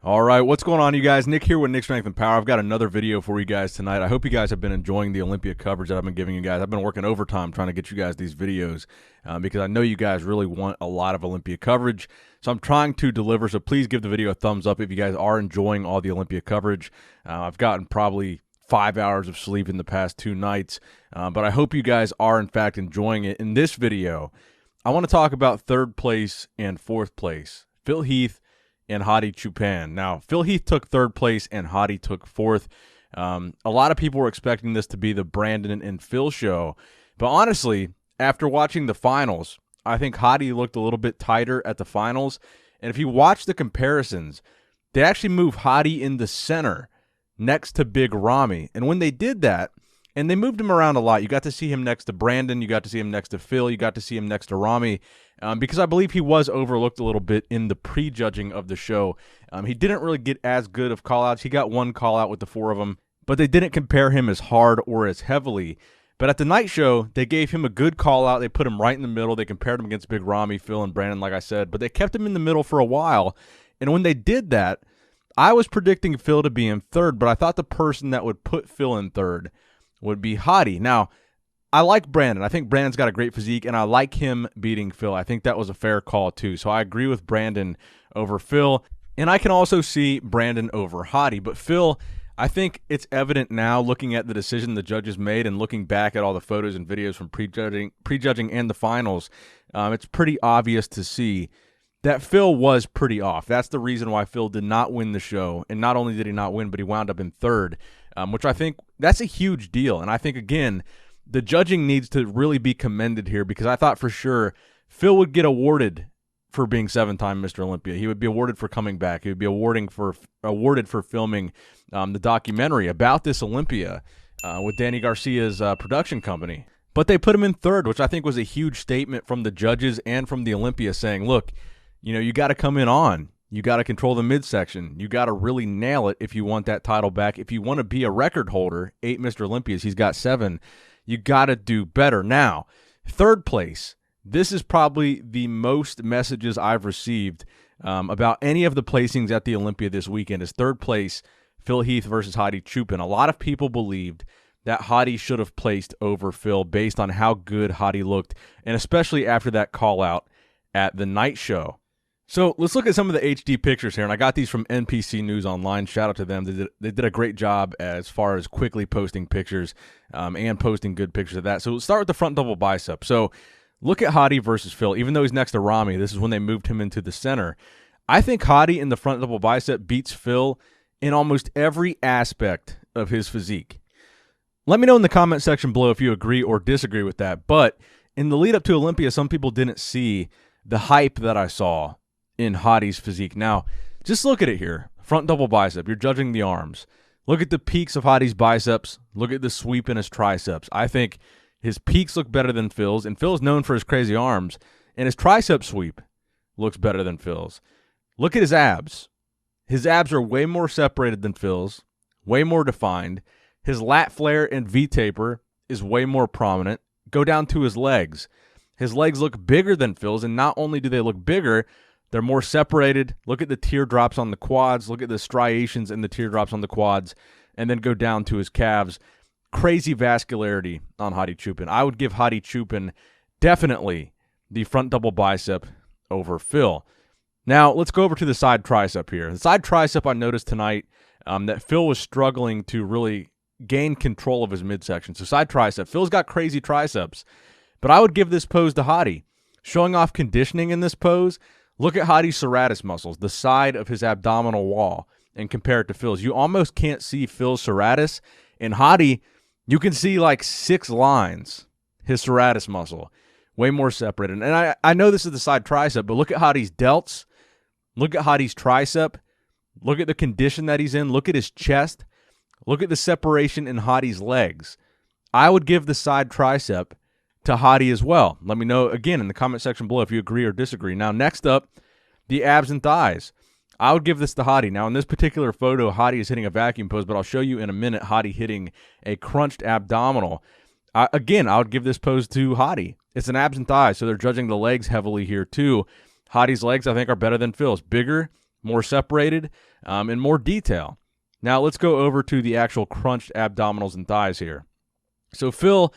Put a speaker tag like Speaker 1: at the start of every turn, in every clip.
Speaker 1: All right, what's going on, you guys? Nick here with Nick Strength and Power. I've got another video for you guys tonight. I hope you guys have been enjoying the Olympia coverage that I've been giving you guys. I've been working overtime trying to get you guys these videos because I know you guys really want a lot of Olympia coverage. So I'm trying to deliver, so please give the video a thumbs up if you guys are enjoying all the Olympia coverage. I've gotten probably 5 hours of sleep in the past 2 nights, but I hope you guys are, in fact, enjoying it. In this video, I want to talk about third place and fourth place. Phil Heath and Hadi Choopan. Now, Phil Heath took third place and Hadi took fourth. A lot of people were expecting this to be the Brandon and Phil show, but honestly, after watching the finals, I think Hadi looked a little bit tighter at the finals, and if you watch the comparisons, they actually moved Hadi in the center next to Big Ramy, and when they did that, and they moved him around a lot. You got to see him next to Brandon. You got to see him next to Phil. You got to see him next to Ramy because I believe he was overlooked a little bit in the prejudging of the show. He didn't really get as good of callouts. He got one callout with the 4 of them, but they didn't compare him as hard or as heavily. But at the night show, they gave him a good callout. They put him right in the middle. They compared him against Big Ramy, Phil, and Brandon, like I said, but they kept him in the middle for a while. And when they did that, I was predicting Phil to be in third, but I thought the person that would put Phil in third would be Hadi. Now, I like Brandon. I think Brandon's got a great physique, and I like him beating Phil. I think that was a fair call, too. So I agree with Brandon over Phil, and I can also see Brandon over Hadi. But Phil, I think it's evident now, looking at the decision the judges made and looking back at all the photos and videos from prejudging and the finals, it's pretty obvious to see that Phil was pretty off. That's the reason why Phil did not win the show, and not only did he not win, but he wound up in third, which I think that's a huge deal. And I think, again, the judging needs to really be commended here because I thought for sure Phil would get awarded for being 7-time Mr. Olympia. He would be awarded for coming back. He would be awarded for filming the documentary about this Olympia with Danny Garcia's production company. But they put him in third, which I think was a huge statement from the judges and from the Olympia saying, look, you know, you got to come in on. You got to control the midsection. You got to really nail it if you want that title back. If you want to be a record holder, 8 Mr. Olympias, he's got 7. You got to do better. Now, third place. This is probably the most messages I've received about any of the placings at the Olympia this weekend is third place, Phil Heath versus Hadi Choopan. A lot of people believed that Hadi should have placed over Phil based on how good Hadi looked, and especially after that call out at the night show. So let's look at some of the HD pictures here, and I got these from NPC News Online. Shout out to them. They did a great job as far as quickly posting pictures and posting good pictures of that. So let's start with the front double bicep. So look at Hadi versus Phil. Even though he's next to Ramy, this is when they moved him into the center. I think Hadi in the front double bicep beats Phil in almost every aspect of his physique. Let me know in the comment section below if you agree or disagree with that. But in the lead up to Olympia, some people didn't see the hype that I saw in Hadi's physique. Now, just look at it here. Front double bicep. You're judging the arms. Look at the peaks of Hadi's biceps. Look at the sweep in his triceps. I think his peaks look better than Phil's, and Phil's known for his crazy arms, and his tricep sweep looks better than Phil's. Look at his abs. His abs are way more separated than Phil's, way more defined. His lat flare and V-taper is way more prominent. Go down to his legs. His legs look bigger than Phil's, and not only do they look bigger, they're more separated. Look at the teardrops on the quads. Look at the striations and the teardrops on the quads. And then go down to his calves. Crazy vascularity on Hadi Choopan. I would give Hadi Choopan definitely the front double bicep over Phil. Now, let's go over to the side tricep here. The side tricep, I noticed tonight that Phil was struggling to really gain control of his midsection. So side tricep. Phil's got crazy triceps. But I would give this pose to Hadi. Showing off conditioning in this pose. Look at Hadi's serratus muscles, the side of his abdominal wall, and compare it to Phil's. You almost can't see Phil's serratus. In Hadi, you can see like 6 lines, his serratus muscle, way more separated. And I know this is the side tricep, but look at Hadi's delts. Look at Hadi's tricep. Look at the condition that he's in. Look at his chest. Look at the separation in Hadi's legs. I would give the side tricep to Hadi as well. Let me know, again, in the comment section below if you agree or disagree. Now, next up, the abs and thighs. I would give this to Hadi. Now, in this particular photo, Hadi is hitting a vacuum pose, but I'll show you in a minute Hadi hitting a crunched abdominal. Again, I would give this pose to Hadi. It's an abs and thighs, so they're judging the legs heavily here too. Hadi's legs, I think, are better than Phil's. Bigger, more separated, and more detail. Now let's go over to the actual crunched abdominals and thighs here. So Phil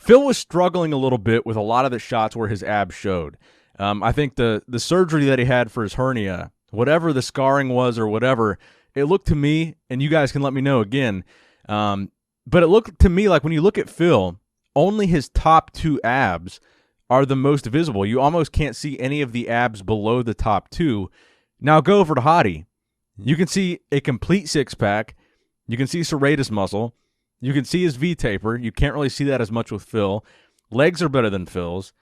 Speaker 1: was struggling a little bit with a lot of the shots where his abs showed. I think the surgery that he had for his hernia, whatever the scarring was or whatever, it looked to me, and you guys can let me know again, but it looked to me like when you look at Phil, only his top 2 abs are the most visible. You almost can't see any of the abs below the top 2. Now go over to Hadi. You can see a complete six-pack. You can see serratus muscle. You can see his V-taper. You can't really see that as much with Phil. Legs are better than Phil's.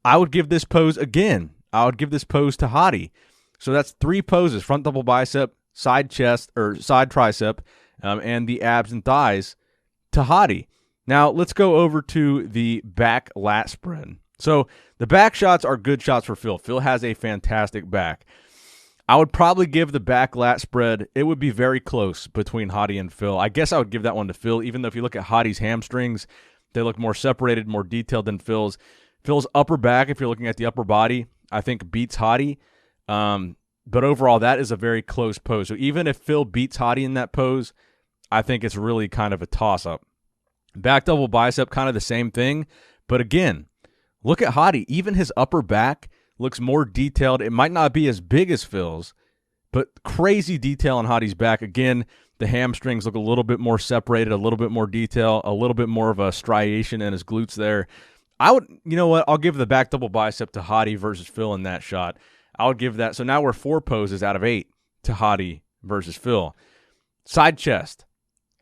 Speaker 1: I would give this pose again. I would give this pose to Hadi. So that's 3 poses: front double bicep, side chest or side tricep, and the abs and thighs to Hadi. Now let's go over to the back lat spread. So the back shots are good shots for Phil. Phil has a fantastic back. I would probably give the back lat spread. It would be very close between Hadi and Phil. I guess I would give that one to Phil, even though if you look at Hadi's hamstrings, they look more separated, more detailed than Phil's. Phil's upper back, if you're looking at the upper body, I think beats Hadi. But overall, that is a very close pose. So even if Phil beats Hadi in that pose, I think it's really kind of a toss-up. Back double bicep, kind of the same thing. But again, look at Hadi. Even his upper back looks more detailed. It might not be as big as Phil's, but crazy detail on Hadi's back. Again, the hamstrings look a little bit more separated, a little bit more detail, a little bit more of a striation in his glutes there. You know what? I'll give the back double bicep to Hadi versus Phil in that shot. I would give that. So now we're 4 poses out of 8 to Hadi versus Phil. Side chest.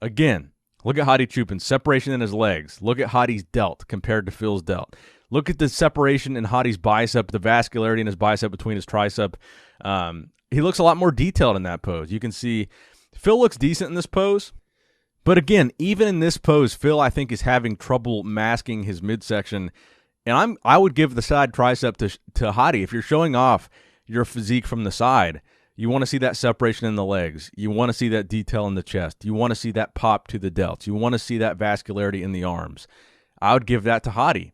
Speaker 1: Again, look at Hadi Choopan. Separation in his legs. Look at Hadi's delt compared to Phil's delt. Look at the separation in Hadi's bicep, the vascularity in his bicep between his tricep. He looks a lot more detailed in that pose. You can see Phil looks decent in this pose. But again, even in this pose, Phil, I think, is having trouble masking his midsection. And I would give the side tricep to Hadi. If you're showing off your physique from the side, you want to see that separation in the legs. You want to see that detail in the chest. You want to see that pop to the delts. You want to see that vascularity in the arms. I would give that to Hadi.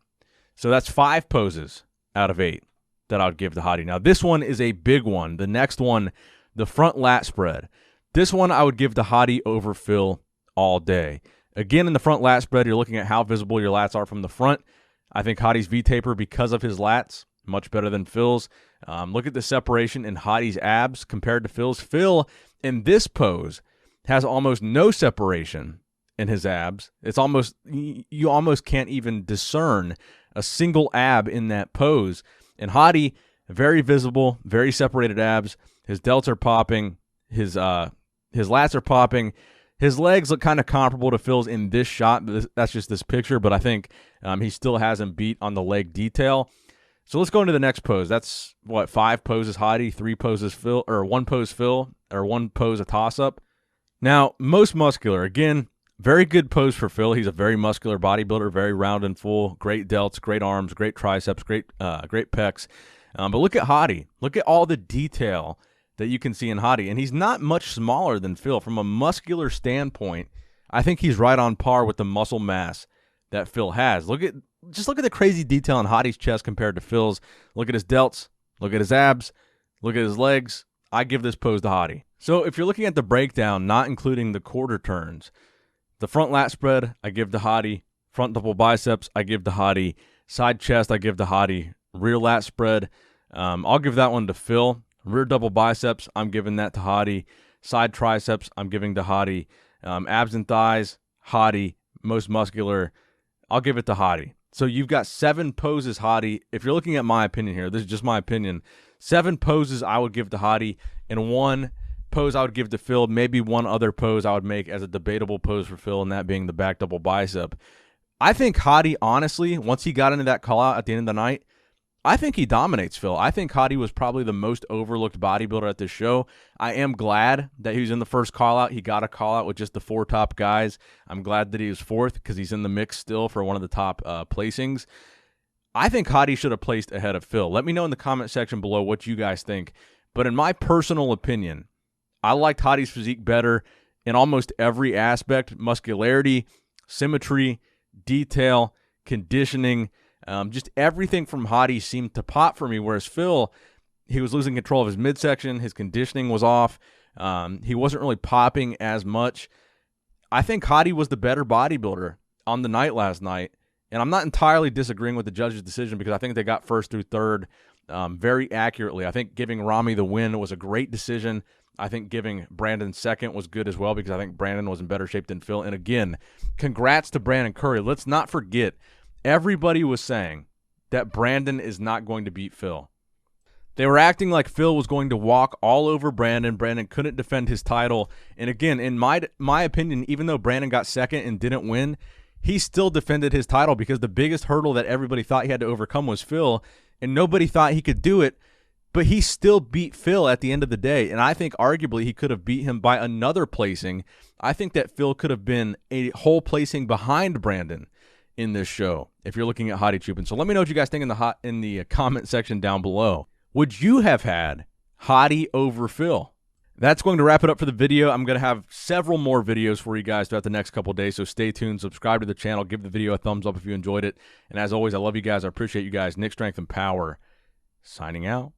Speaker 1: So that's 5 poses out of 8 that I would give to Hadi. Now, this one is a big one. The next one, the front lat spread. This one I would give to Hadi over Phil all day. Again, in the front lat spread, you're looking at how visible your lats are from the front. I think Hadi's V-taper, because of his lats, much better than Phil's. Look at the separation in Hadi's abs compared to Phil's. Phil, in this pose, has almost no separation in his abs. It's almost, you almost can't even discern a single ab in that pose. And Hadi, very visible, very separated abs. His delts are popping. His lats are popping. His legs look kind of comparable to Phil's in this shot. That's just this picture, but I think he still has him beat on the leg detail. So let's go into the next pose. That's, 5 poses Hadi, 3 poses Phil, or 1 pose Phil, or 1 pose a toss-up. Now, most muscular. Again, very good pose for Phil. He's a very muscular bodybuilder, very round and full, great delts, great arms, great triceps, great pecs. But look at Hadi. Look at all the detail that you can see in Hadi. And he's not much smaller than Phil. From a muscular standpoint, I think he's right on par with the muscle mass that Phil has. Just look at the crazy detail on Hadi's chest compared to Phil's. Look at his delts. Look at his abs. Look at his legs. I give this pose to Hadi. So if you're looking at the breakdown, not including the quarter turns, the front lat spread, I give to Hadi. Front double biceps, I give to Hadi. Side chest, I give to Hadi. Rear lat spread, I'll give that one to Phil. Rear double biceps, I'm giving that to Hadi. Side triceps, I'm giving to Hadi. Abs and thighs, Hadi. Most muscular, I'll give it to Hadi. So you've got 7 poses, Hadi. If you're looking at my opinion here, this is just my opinion. 7 poses I would give to Hadi, and 1 pose I would give to Phil. Maybe 1 other pose I would make as a debatable pose for Phil, and that being the back double bicep. I think Hadi, honestly, once he got into that call out at the end of the night, I think he dominates Phil. I think Hadi was probably the most overlooked bodybuilder at this show. I am glad that he was in the first call-out. He got a call-out with just the 4 top guys. I'm glad that he was 4th because he's in the mix still for one of the top placings. I think Hadi should have placed ahead of Phil. Let me know in the comment section below what you guys think. But in my personal opinion, I liked Hadi's physique better in almost every aspect: muscularity, symmetry, detail, conditioning. Just everything from Hadi seemed to pop for me, whereas Phil, he was losing control of his midsection. His conditioning was off. He wasn't really popping as much. I think Hadi was the better bodybuilder on the night last night, and I'm not entirely disagreeing with the judge's decision because I think they got first through third very accurately. I think giving Rami the win was a great decision. I think giving Brandon second was good as well because I think Brandon was in better shape than Phil. And again, congrats to Brandon Curry. Let's not forget, everybody was saying that Brandon is not going to beat Phil. They were acting like Phil was going to walk all over Brandon. Brandon couldn't defend his title. And again, in my opinion, even though Brandon got second and didn't win, he still defended his title because the biggest hurdle that everybody thought he had to overcome was Phil, and nobody thought he could do it. But he still beat Phil at the end of the day, and I think arguably he could have beat him by another placing. I think that Phil could have been a whole placing behind Brandon in this show if you're looking at Hadi Choopan. So let me know what you guys think in the comment section down below. Would you have had Hadi over Phil? That's going to wrap it up for the video. I'm going to have several more videos for you guys throughout the next couple of days, so stay tuned. Subscribe to the channel. Give the video a thumbs up if you enjoyed it. And as always, I love you guys. I appreciate you guys. Nick Strength and Power signing out.